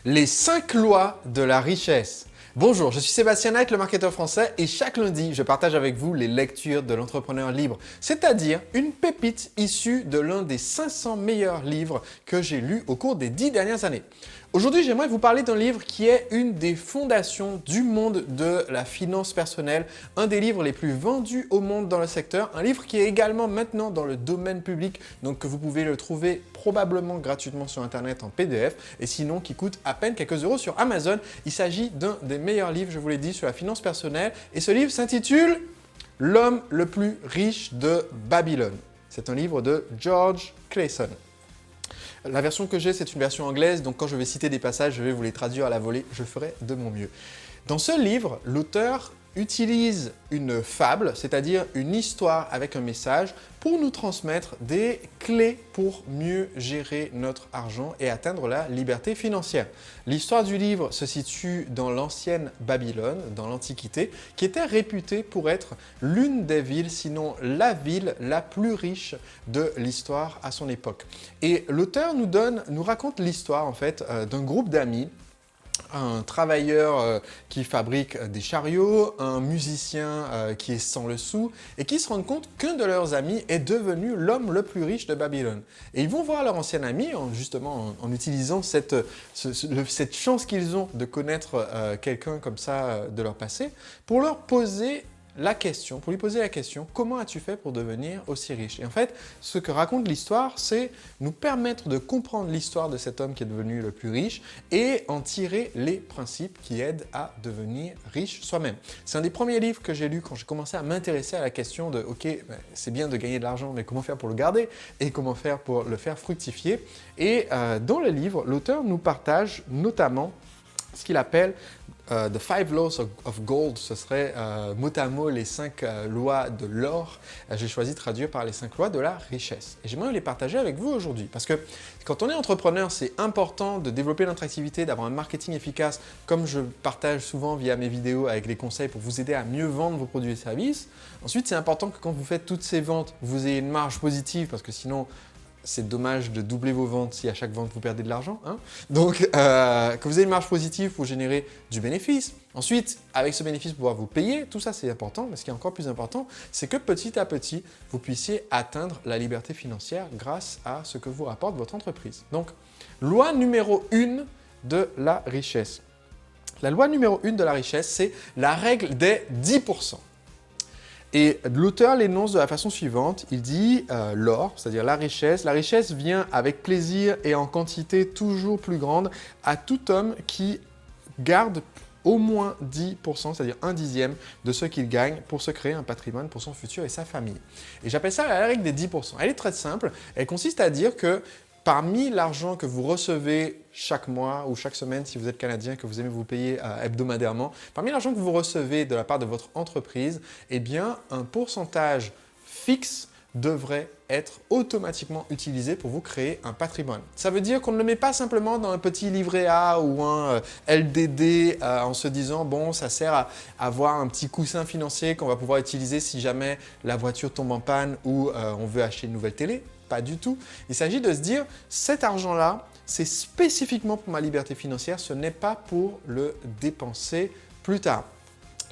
Les 5 lois de la richesse. Bonjour, je suis Sébastien Knight, le marketeur français, et chaque lundi, je partage avec vous les lectures de l'entrepreneur libre, c'est-à-dire une pépite issue de l'un des 500 meilleurs livres que j'ai lus au cours des 10 dernières années. Aujourd'hui, j'aimerais vous parler d'un livre qui est une des fondations du monde de la finance personnelle, un des livres les plus vendus au monde dans le secteur, un livre qui est également maintenant dans le domaine public, donc que vous pouvez le trouver probablement gratuitement sur Internet en PDF, et sinon qui coûte à peine quelques euros sur Amazon. Il s'agit d'un des meilleurs livres, je vous l'ai dit, sur la finance personnelle, et ce livre s'intitule « L'homme le plus riche de Babylone ». C'est un livre de George Clason. La version que j'ai, c'est une version anglaise, donc quand je vais citer des passages, je vais vous les traduire à la volée, je ferai de mon mieux. Dans ce livre, l'auteur utilise une fable, c'est-à-dire une histoire avec un message, pour nous transmettre des clés pour mieux gérer notre argent et atteindre la liberté financière. L'histoire du livre se situe dans l'ancienne Babylone, dans l'Antiquité, qui était réputée pour être l'une des villes, sinon la ville la plus riche de l'histoire à son époque. Et l'auteur nous raconte l'histoire en fait d'un groupe d'amis, un travailleur qui fabrique des chariots, un musicien qui est sans le sou et qui se rendent compte qu'un de leurs amis est devenu l'homme le plus riche de Babylone. Et ils vont voir leur ancien ami, en utilisant cette chance qu'ils ont de connaître quelqu'un comme ça de leur passé, pour lui poser la question, comment as-tu fait pour devenir aussi riche? Et en fait, ce que raconte l'histoire, c'est nous permettre de comprendre l'histoire de cet homme qui est devenu le plus riche et en tirer les principes qui aident à devenir riche soi-même. C'est un des premiers livres que j'ai lu quand j'ai commencé à m'intéresser à la question de « Ok, c'est bien de gagner de l'argent, mais comment faire pour le garder et comment faire pour le faire fructifier ?» Et dans le livre, l'auteur nous partage notamment ce qu'il appelle The 5 Laws of Gold, ce serait mot à mot les 5 lois de l'or. J'ai choisi de traduire par les 5 lois de la richesse. Et j'aimerais les partager avec vous aujourd'hui parce que quand on est entrepreneur, c'est important de développer notre activité, d'avoir un marketing efficace, comme je partage souvent via mes vidéos avec les conseils pour vous aider à mieux vendre vos produits et services. Ensuite, c'est important que quand vous faites toutes ces ventes, vous ayez une marge positive parce que sinon, c'est dommage de doubler vos ventes si à chaque vente vous perdez de l'argent. Donc, que vous ayez une marge positive pour générer du bénéfice. Ensuite, avec ce bénéfice, pouvoir vous payer. Tout ça, c'est important. Mais ce qui est encore plus important, c'est que petit à petit, vous puissiez atteindre la liberté financière grâce à ce que vous rapporte votre entreprise. Donc, loi numéro 1 de la richesse. La loi numéro 1 de la richesse, c'est la règle des 10%. Et l'auteur l'énonce de la façon suivante, il dit l'or, c'est-à-dire la richesse vient avec plaisir et en quantité toujours plus grande à tout homme qui garde au moins 10%, c'est-à-dire 1/10 de ce qu'il gagne pour se créer un patrimoine pour son futur et sa famille. Et j'appelle ça la règle des 10%. Elle est très simple, elle consiste à dire que parmi l'argent que vous recevez chaque mois ou chaque semaine, si vous êtes Canadien, que vous aimez vous payer hebdomadairement, parmi l'argent que vous recevez de la part de votre entreprise, eh bien, un pourcentage fixe devrait être automatiquement utilisé pour vous créer un patrimoine. Ça veut dire qu'on ne le met pas simplement dans un petit livret A ou un LDD en se disant « bon, ça sert à avoir un petit coussin financier qu'on va pouvoir utiliser si jamais la voiture tombe en panne ou on veut acheter une nouvelle télé ». Pas du tout. Il s'agit de se dire « cet argent-là, c'est spécifiquement pour ma liberté financière, ce n'est pas pour le dépenser plus tard ».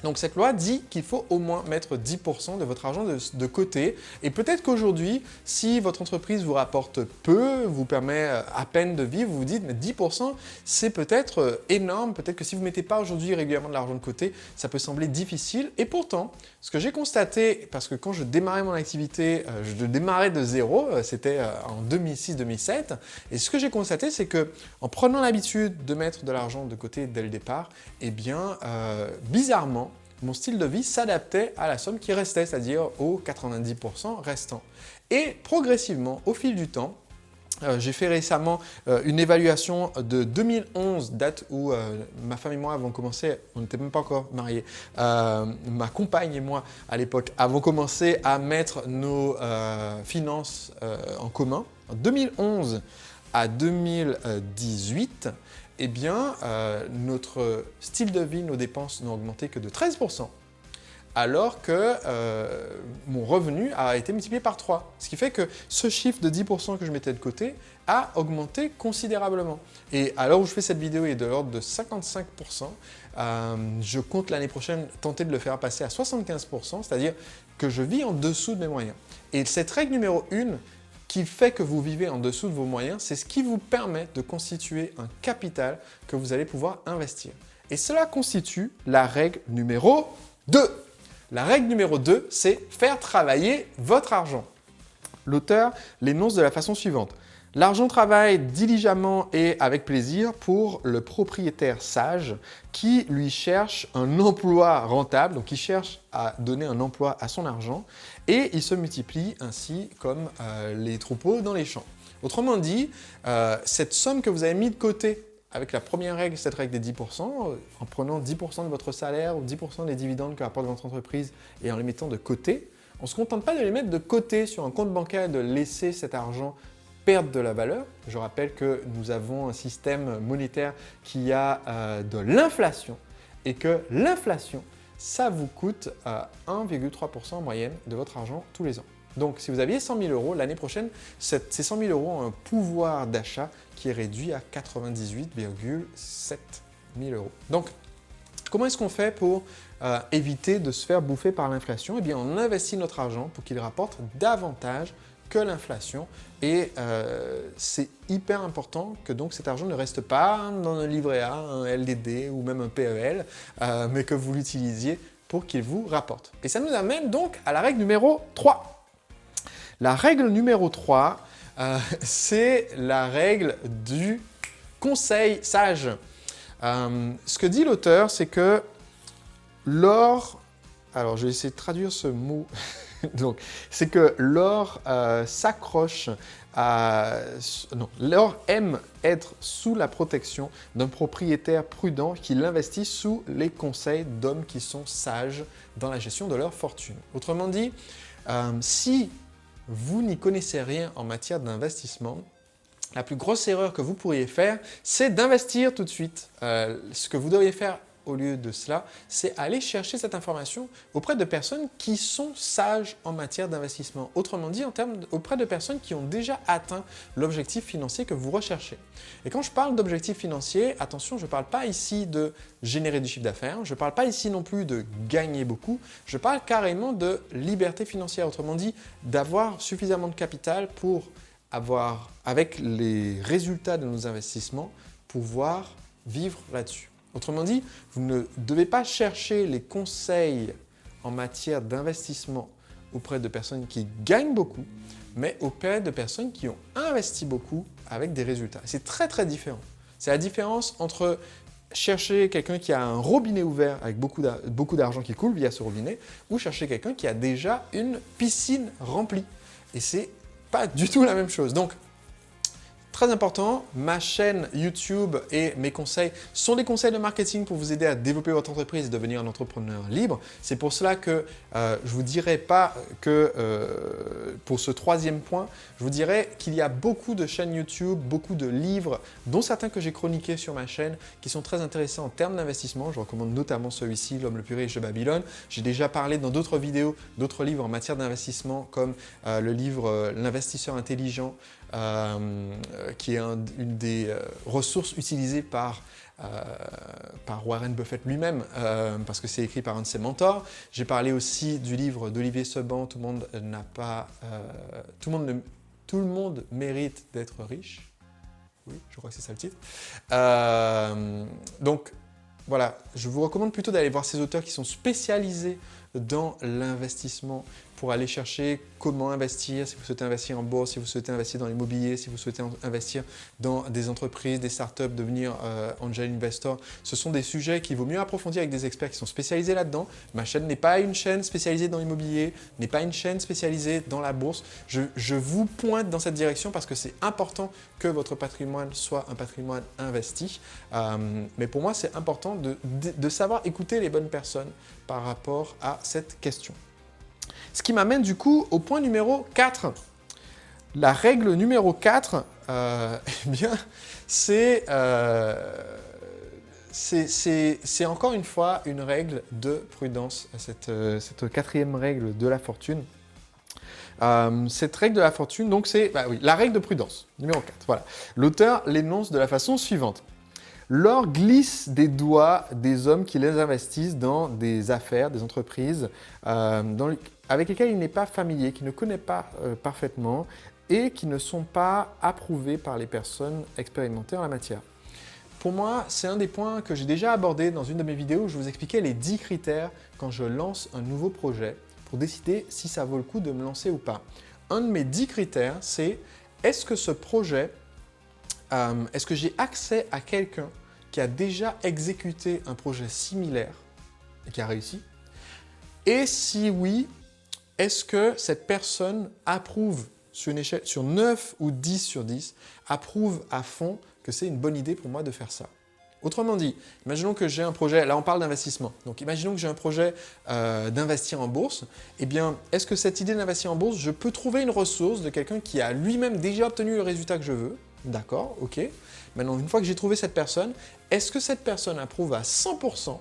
Donc cette loi dit qu'il faut au moins mettre 10% de votre argent de côté. Et peut-être qu'aujourd'hui, si votre entreprise vous rapporte peu, vous permet à peine de vivre, vous vous dites mais 10% c'est peut-être énorme. Peut-être que si vous ne mettez pas aujourd'hui régulièrement de l'argent de côté, ça peut sembler difficile. Et pourtant, ce que j'ai constaté, parce que quand je démarrais mon activité, je démarrais de zéro, c'était en 2006-2007. Et ce que j'ai constaté, c'est qu'en prenant l'habitude de mettre de l'argent de côté dès le départ, eh bien, bizarrement, mon style de vie s'adaptait à la somme qui restait, c'est-à-dire aux 90% restants. Et progressivement, au fil du temps, j'ai fait récemment une évaluation de 2011, date où ma femme et moi avons commencé, on n'était même pas encore mariés, ma compagne et moi à l'époque avons commencé à mettre nos finances en commun. En 2011 à 2018, eh bien, notre style de vie, nos dépenses n'ont augmenté que de 13%. alors que mon revenu a été multiplié par 3. Ce qui fait que ce chiffre de 10% que je mettais de côté a augmenté considérablement. Et à l'heure où je fais cette vidéo, il est de l'ordre de 55%. Je compte l'année prochaine tenter de le faire passer à 75%, c'est-à-dire que je vis en dessous de mes moyens. Et cette règle numéro 1 qui fait que vous vivez en dessous de vos moyens, c'est ce qui vous permet de constituer un capital que vous allez pouvoir investir. Et cela constitue la règle numéro 2. La règle numéro 2, c'est faire travailler votre argent. L'auteur l'énonce de la façon suivante. L'argent travaille diligemment et avec plaisir pour le propriétaire sage qui lui cherche un emploi rentable, donc qui cherche à donner un emploi à son argent et il se multiplie ainsi comme les troupeaux dans les champs. Autrement dit, cette somme que vous avez mise de côté avec la première règle, cette règle des 10%, en prenant 10% de votre salaire ou 10% des dividendes que rapporte votre entreprise et en les mettant de côté, on ne se contente pas de les mettre de côté sur un compte bancaire et de laisser cet argent perdre de la valeur. Je rappelle que nous avons un système monétaire qui a de l'inflation et que l'inflation, ça vous coûte 1,3% en moyenne de votre argent tous les ans. Donc, si vous aviez 100 000 euros, l'année prochaine, ces 100 000 euros ont un pouvoir d'achat qui est réduit à 98,7 000 euros. Donc, comment est-ce qu'on fait pour éviter de se faire bouffer par l'inflation? Eh bien, on investit notre argent pour qu'il rapporte davantage que l'inflation et c'est hyper important que donc cet argent ne reste pas dans un livret A, un LDD ou même un PEL, mais que vous l'utilisiez pour qu'il vous rapporte. Et ça nous amène donc à la règle numéro 3. La règle numéro 3, c'est la règle du conseil sage. Ce que dit l'auteur, c'est que l'or, alors je vais essayer de traduire ce mot, donc c'est que l'or s'accroche à... Non, l'or aime être sous la protection d'un propriétaire prudent qui l'investit sous les conseils d'hommes qui sont sages dans la gestion de leur fortune. Autrement dit, si vous n'y connaissez rien en matière d'investissement, la plus grosse erreur que vous pourriez faire, c'est d'investir tout de suite. Ce que vous devriez faire au lieu de cela, c'est aller chercher cette information auprès de personnes qui sont sages en matière d'investissement. Autrement dit, auprès de personnes qui ont déjà atteint l'objectif financier que vous recherchez. Et quand je parle d'objectif financier, attention, je ne parle pas ici de générer du chiffre d'affaires, je ne parle pas ici non plus de gagner beaucoup, je parle carrément de liberté financière. Autrement dit, d'avoir suffisamment de capital pour avoir, avec les résultats de nos investissements, pouvoir vivre là-dessus. Autrement dit, vous ne devez pas chercher les conseils en matière d'investissement auprès de personnes qui gagnent beaucoup, mais auprès de personnes qui ont investi beaucoup avec des résultats. C'est très très différent. C'est la différence entre chercher quelqu'un qui a un robinet ouvert avec beaucoup d'argent qui coule via ce robinet ou chercher quelqu'un qui a déjà une piscine remplie. Et c'est pas du tout la même chose. Donc, très important, ma chaîne YouTube et mes conseils sont des conseils de marketing pour vous aider à développer votre entreprise et devenir un entrepreneur libre. C'est pour cela que je ne vous dirai pas que pour ce troisième point, je vous dirai qu'il y a beaucoup de chaînes YouTube, beaucoup de livres, dont certains que j'ai chroniqués sur ma chaîne, qui sont très intéressants en termes d'investissement. Je recommande notamment celui-ci, L'homme le plus riche de Babylone. J'ai déjà parlé dans d'autres vidéos, d'autres livres en matière d'investissement, comme le livre L'investisseur intelligent, qui est une des ressources utilisées par Warren Buffett lui-même, parce que c'est écrit par un de ses mentors. J'ai parlé aussi du livre d'Olivier Seban, Tout le monde mérite d'être riche. Oui, je crois que c'est ça le titre. Donc, voilà, je vous recommande plutôt d'aller voir ces auteurs qui sont spécialisés dans l'investissement pour aller chercher comment investir, si vous souhaitez investir en bourse, si vous souhaitez investir dans l'immobilier, si vous souhaitez investir dans des entreprises, des startups, devenir angel investor. Ce sont des sujets qu'il vaut mieux approfondir avec des experts qui sont spécialisés là-dedans. Ma chaîne n'est pas une chaîne spécialisée dans l'immobilier, n'est pas une chaîne spécialisée dans la bourse. Je vous pointe dans cette direction parce que c'est important que votre patrimoine soit un patrimoine investi. Mais pour moi, c'est important de savoir écouter les bonnes personnes par rapport à cette question. Ce qui m'amène du coup au point numéro 4. La règle numéro 4, eh bien, c'est c'est encore une fois une règle de prudence, cette quatrième règle de la fortune. Cette règle de la fortune, donc c'est la règle de prudence, numéro 4. Voilà. L'auteur l'énonce de la façon suivante. L'or glisse des doigts des hommes qui les investissent dans des affaires, des entreprises avec lesquelles il n'est pas familier, qu'il ne connaît pas parfaitement et qui ne sont pas approuvés par les personnes expérimentées en la matière. Pour moi, c'est un des points que j'ai déjà abordé dans une de mes vidéos où je vous expliquais les 10 critères quand je lance un nouveau projet pour décider si ça vaut le coup de me lancer ou pas. Un de mes 10 critères, c'est est-ce que ce projet, est-ce que j'ai accès à quelqu'un qui a déjà exécuté un projet similaire et qui a réussi? Et si oui, est-ce que cette personne approuve sur une échelle, sur 9 ou 10 sur 10, approuve à fond que c'est une bonne idée pour moi de faire ça? Autrement dit, imaginons que j'ai un projet, là on parle d'investissement, donc imaginons que j'ai un projet d'investir en bourse, eh bien, est-ce que cette idée d'investir en bourse, je peux trouver une ressource de quelqu'un qui a lui-même déjà obtenu le résultat que je veux? D'accord, ok. Maintenant, une fois que j'ai trouvé cette personne, est-ce que cette personne approuve à 100%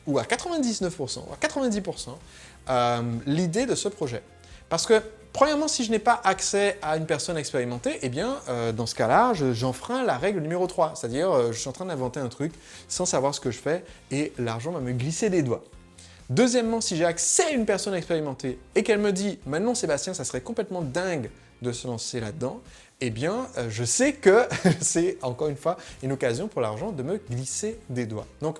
ou à 99% ou à 90% l'idée de ce projet? Parce que, premièrement, si je n'ai pas accès à une personne expérimentée, eh bien, dans ce cas-là, j'enfreins la règle numéro 3. C'est-à-dire, je suis en train d'inventer un truc sans savoir ce que je fais et l'argent va me glisser des doigts. Deuxièmement, si j'ai accès à une personne expérimentée et qu'elle me dit « Maintenant, Sébastien, ça serait complètement dingue de se lancer là-dedans », eh bien, je sais que c'est, encore une fois, une occasion pour l'argent de me glisser des doigts. Donc,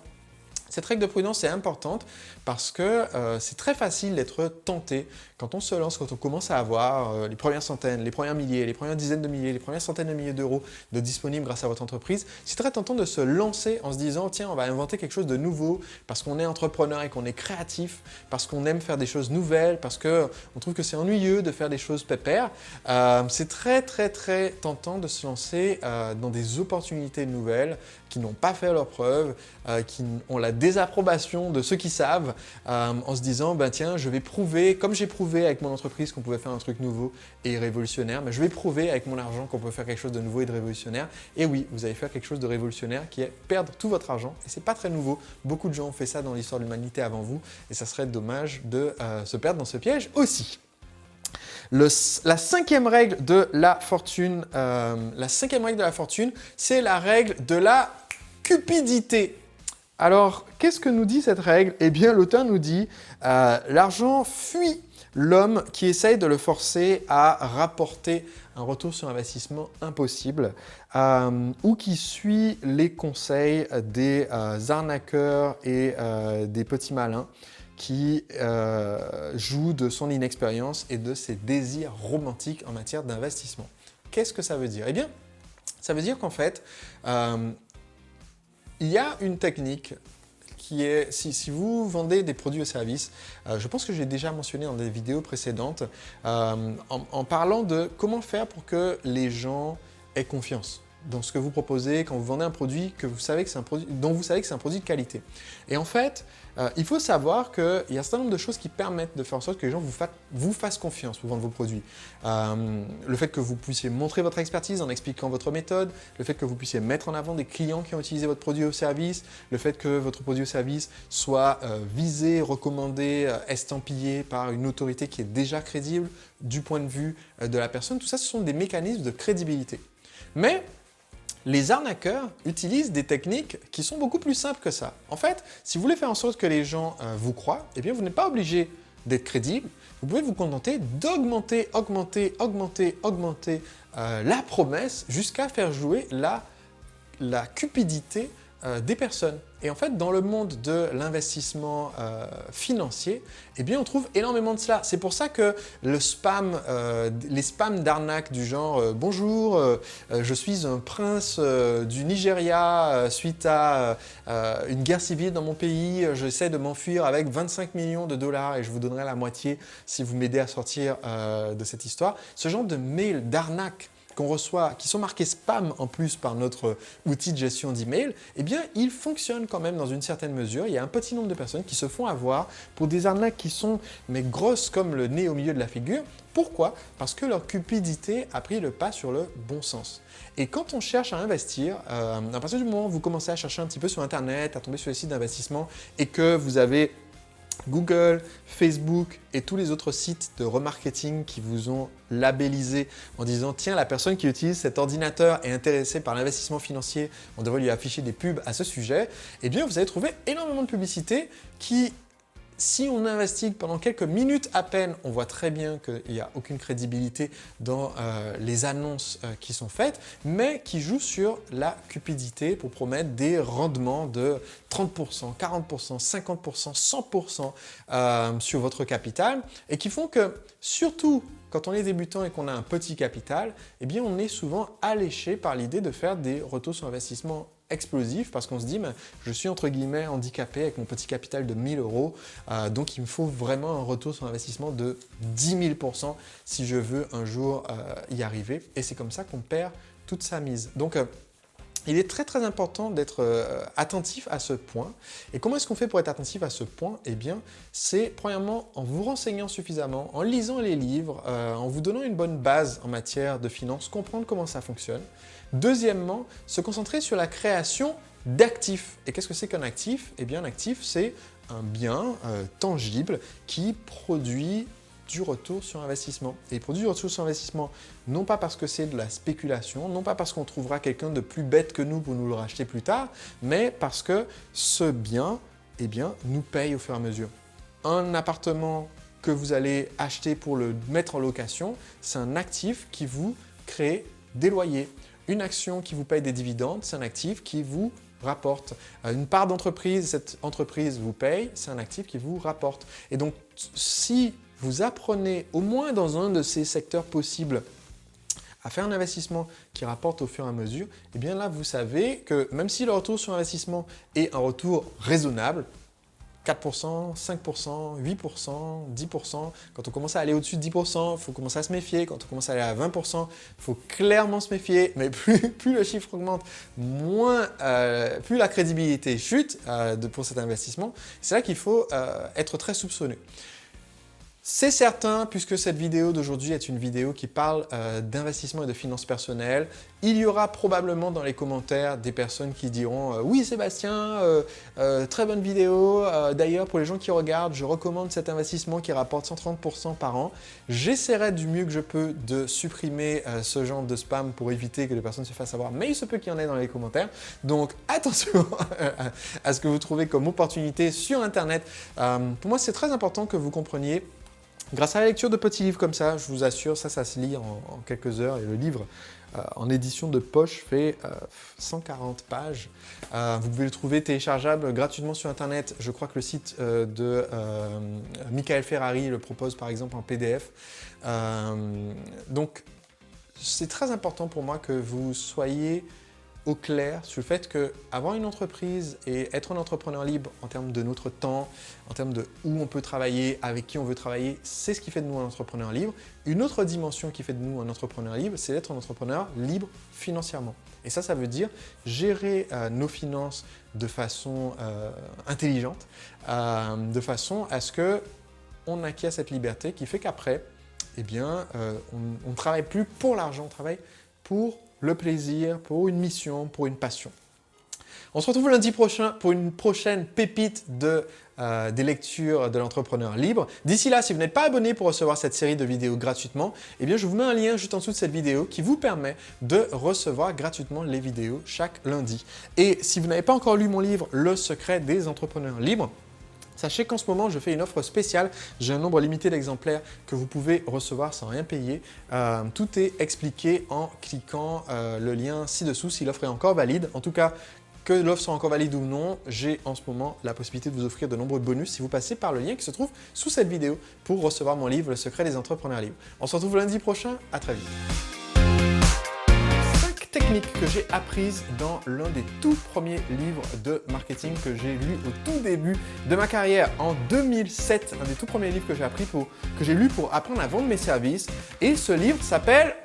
cette règle de prudence est importante parce que c'est très facile d'être tenté quand on se lance, quand on commence à avoir les premières centaines, les premiers milliers, les premières dizaines de milliers, les premières centaines de milliers d'euros de disponibles grâce à votre entreprise. C'est très tentant de se lancer en se disant « Tiens, on va inventer quelque chose de nouveau parce qu'on est entrepreneur et qu'on est créatif, parce qu'on aime faire des choses nouvelles, parce qu'on trouve que c'est ennuyeux de faire des choses pépères. » C'est très tentant de se lancer dans des opportunités nouvelles qui n'ont pas fait leurs preuves, qui ont la désapprobation de ceux qui savent, en se disant « Tiens, je vais prouver, comme j'ai prouvé avec mon entreprise qu'on pouvait faire un truc nouveau et révolutionnaire, mais je vais prouver avec mon argent qu'on peut faire quelque chose de nouveau et de révolutionnaire. » Et oui, vous allez faire quelque chose de révolutionnaire qui est perdre tout votre argent. Et c'est pas très nouveau. Beaucoup de gens ont fait ça dans l'histoire de l'humanité avant vous et ça serait dommage de se perdre dans ce piège aussi. La cinquième règle de la fortune, c'est la règle de la cupidité. Alors, qu'est-ce que nous dit cette règle? Eh bien, l'auteur nous dit l'argent fuit l'homme qui essaye de le forcer à rapporter un retour sur investissement impossible ou qui suit les conseils des arnaqueurs et des petits malins qui joue de son inexpérience et de ses désirs romantiques en matière d'investissement. Qu'est-ce que ça veut dire? Eh bien, ça veut dire qu'en fait, il y a une technique qui est, si vous vendez des produits ou services, je pense que j'ai déjà mentionné dans des vidéos précédentes, en parlant de comment faire pour que les gens aient confiance dans ce que vous proposez quand vous vendez un produit que vous savez que c'est un produit dont vous savez que c'est un produit de qualité. Et en fait, il faut savoir qu'il y a un certain nombre de choses qui permettent de faire en sorte que les gens vous fassent confiance pour vendre vos produits. Le fait que vous puissiez montrer votre expertise en expliquant votre méthode, le fait que vous puissiez mettre en avant des clients qui ont utilisé votre produit ou service, le fait que votre produit ou service soit visé, recommandé, estampillé par une autorité qui est déjà crédible du point de vue de la personne. Tout ça, ce sont des mécanismes de crédibilité. Mais les arnaqueurs utilisent des techniques qui sont beaucoup plus simples que ça. En fait, si vous voulez faire en sorte que les gens vous croient, eh bien vous n'êtes pas obligé d'être crédible. Vous pouvez vous contenter d'augmenter, augmenter la promesse jusqu'à faire jouer la cupidité des personnes. Et en fait, dans le monde de l'investissement financier, eh bien, on trouve énormément de cela. C'est pour ça que les spams d'arnaque du genre « Bonjour, je suis un prince du Nigeria suite à une guerre civile dans mon pays. J'essaie de m'enfuir avec 25 millions de dollars et je vous donnerai la moitié si vous m'aidez à sortir de cette histoire. » Ce genre de mail d'arnaque qu'on reçoit, qui sont marqués spam en plus par notre outil de gestion d'email, eh bien, ils fonctionnent quand même dans une certaine mesure. Il y a un petit nombre de personnes qui se font avoir pour des arnaques qui sont mais grosses comme le nez au milieu de la figure. Pourquoi? Parce que leur cupidité a pris le pas sur le bon sens. Et quand on cherche à investir, à partir du moment où vous commencez à chercher un petit peu sur Internet, à tomber sur les sites d'investissement et que vous avez Google, Facebook et tous les autres sites de remarketing qui vous ont labellisé en disant « Tiens, la personne qui utilise cet ordinateur est intéressée par l'investissement financier, on devrait lui afficher des pubs à ce sujet », eh bien, vous allez trouver énormément de publicités qui, si on investigue pendant quelques minutes à peine, on voit très bien qu'il n'y a aucune crédibilité dans les annonces qui sont faites, mais qui jouent sur la cupidité pour promettre des rendements de 30%, 40%, 50%, 100% sur votre capital et qui font que, surtout quand on est débutant et qu'on a un petit capital, eh bien on est souvent alléché par l'idée de faire des retours sur investissement explosif parce qu'on se dit je suis entre guillemets handicapé avec mon petit capital de 1000 euros, donc il me faut vraiment un retour sur investissement de 10 000% si je veux un jour y arriver, et c'est comme ça qu'on perd toute sa mise. Donc il est très très important d'être attentif à ce point. Et comment est-ce qu'on fait pour être attentif à ce point? Eh bien, c'est premièrement en vous renseignant suffisamment, en lisant les livres, en vous donnant une bonne base en matière de finance, comprendre comment ça fonctionne. Deuxièmement, se concentrer sur la création d'actifs. Et qu'est-ce que c'est qu'un actif? Eh bien, un actif, c'est un bien tangible qui produit du retour sur investissement. Et il produit du retour sur investissement non pas parce que c'est de la spéculation, non pas parce qu'on trouvera quelqu'un de plus bête que nous pour nous le racheter plus tard, mais parce que ce bien, eh bien, nous paye au fur et à mesure. Un appartement que vous allez acheter pour le mettre en location, c'est un actif qui vous crée des loyers. Une action qui vous paye des dividendes, c'est un actif qui vous rapporte. Une part d'entreprise, cette entreprise vous paye, c'est un actif qui vous rapporte. Et donc, si vous apprenez au moins dans un de ces secteurs possibles à faire un investissement qui rapporte au fur et à mesure, eh bien là, vous savez que même si le retour sur investissement est un retour raisonnable, 4%, 5%, 8%, 10%. Quand on commence à aller au-dessus de 10%, il faut commencer à se méfier. Quand on commence à aller à 20%, il faut clairement se méfier. Mais plus le chiffre augmente, plus la crédibilité chute pour cet investissement. C'est là qu'il faut être très soupçonneux. C'est certain, puisque cette vidéo d'aujourd'hui est une vidéo qui parle d'investissement et de finances personnelles, il y aura probablement dans les commentaires des personnes qui diront « Oui Sébastien, très bonne vidéo, d'ailleurs pour les gens qui regardent, je recommande cet investissement qui rapporte 130% par an ». J'essaierai du mieux que je peux de supprimer ce genre de spam pour éviter que les personnes se fassent avoir, mais il se peut qu'il y en ait dans les commentaires. Donc attention à ce que vous trouvez comme opportunité sur Internet. Pour moi, c'est très important que vous compreniez. Grâce à la lecture de petits livres comme ça, je vous assure, ça se lit en quelques heures. Et le livre en édition de poche fait 140 pages. Vous pouvez le trouver téléchargeable gratuitement sur Internet. Je crois que le site de Michael Ferrari le propose par exemple en PDF. Donc, c'est très important pour moi que vous soyez au clair sur le fait qu'avoir une entreprise et être un entrepreneur libre en termes de notre temps, en termes de où on peut travailler, avec qui on veut travailler, c'est ce qui fait de nous un entrepreneur libre. Une autre dimension qui fait de nous un entrepreneur libre, c'est d'être un entrepreneur libre financièrement. Et ça veut dire gérer nos finances de façon intelligente, de façon à ce qu'on acquiert cette liberté qui fait qu'après, eh bien, on ne travaille plus pour l'argent, on travaille pour le plaisir, pour une mission, pour une passion. On se retrouve lundi prochain pour une prochaine pépite des lectures de l'entrepreneur libre. D'ici là, si vous n'êtes pas abonné pour recevoir cette série de vidéos gratuitement, eh bien, je vous mets un lien juste en dessous de cette vidéo qui vous permet de recevoir gratuitement les vidéos chaque lundi. Et si vous n'avez pas encore lu mon livre « Le secret des entrepreneurs libres », sachez qu'en ce moment, je fais une offre spéciale. J'ai un nombre limité d'exemplaires que vous pouvez recevoir sans rien payer. Tout est expliqué en cliquant le lien ci-dessous si l'offre est encore valide. En tout cas, que l'offre soit encore valide ou non, j'ai en ce moment la possibilité de vous offrir de nombreux bonus si vous passez par le lien qui se trouve sous cette vidéo pour recevoir mon livre « Le secret des entrepreneurs libres ». On se retrouve lundi prochain. À très vite. Techniques que j'ai apprises dans l'un des tout premiers livres de marketing que j'ai lu au tout début de ma carrière en 2007, un des tout premiers livres que j'ai lu pour apprendre à vendre mes services. Et ce livre s'appelle